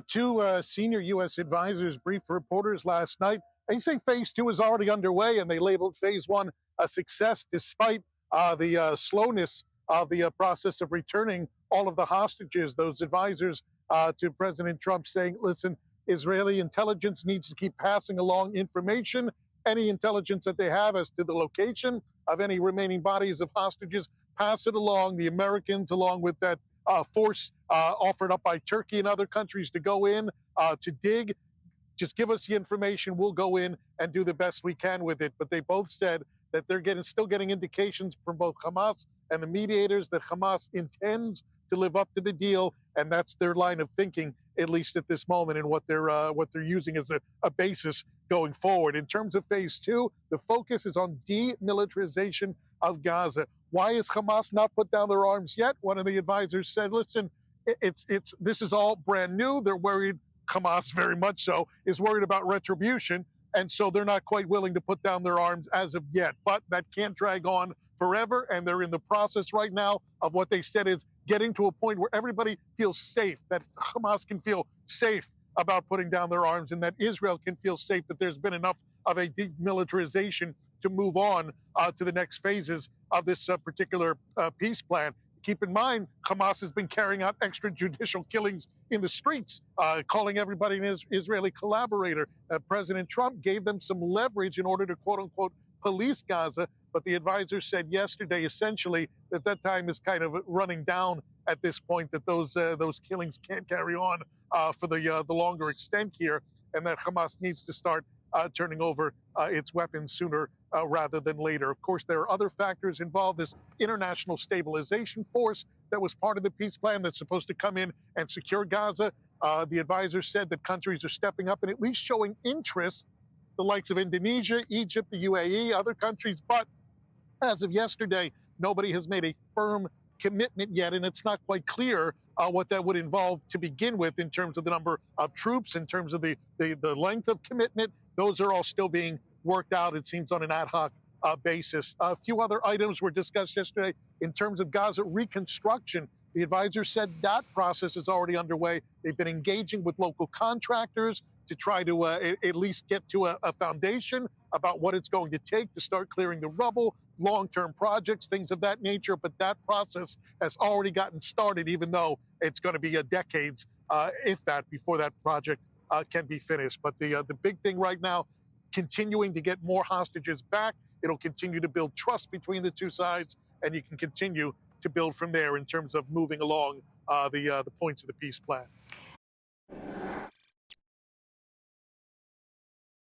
Two senior U.S. advisors briefed reporters last night. They say phase two is already underway, and they labeled phase one a success despite the slowness of the process of returning all of the hostages. Those advisors to President Trump saying, listen, Israeli intelligence needs to keep passing along information, any intelligence that they have as to the location of any remaining bodies of hostages, pass it along. The Americans, along with that force offered up by Turkey and other countries to go in to dig. Just give us the information. We'll go in and do the best we can with it. But they both said that they're still getting indications from both Hamas and the mediators that Hamas intends to live up to the deal, and that's their line of thinking, at least at this moment, and what they're using as a basis going forward. In terms of phase two, the focus is on demilitarization of Gaza. Why has Hamas not put down their arms yet? One of the advisors said, listen, this is all brand new. They're worried, Hamas very much so, is worried about retribution. And so they're not quite willing to put down their arms as of yet. But that can't drag on forever. And they're in the process right now of what they said is getting to a point where everybody feels safe, that Hamas can feel safe about putting down their arms, and that Israel can feel safe that there's been enough of a demilitarization to move on to the next phases of this particular peace plan. Keep in mind, Hamas has been carrying out extrajudicial killings in the streets, calling everybody an Israeli collaborator. President Trump gave them some leverage in order to, quote unquote, police Gaza. But the advisor said yesterday, essentially, that time is kind of running down at this point, that those killings can't carry on for the longer extent here, and that Hamas needs to start turning over its weapons sooner rather than later. Of course, there are other factors involved. This international stabilization force that was part of the peace plan that's supposed to come in and secure Gaza. The advisor said that countries are stepping up and at least showing interest, the likes of Indonesia, Egypt, the UAE, other countries. But as of yesterday, nobody has made a firm commitment yet, and it's not quite clear what that would involve to begin with in terms of the number of troops, in terms of the length of commitment. Those are all still being worked out, it seems, on an ad hoc basis. A few other items were discussed yesterday in terms of Gaza reconstruction. The advisor said that process is already underway. They've been engaging with local contractors to try to at least get to a foundation about what it's going to take to start clearing the rubble, long-term projects, things of that nature. But that process has already gotten started, even though it's going to be decades, if that, before that project can be finished. But the big thing right now, continuing to get more hostages back. It'll continue to build trust between the two sides, and you can continue to build from there in terms of moving along the points of the peace plan.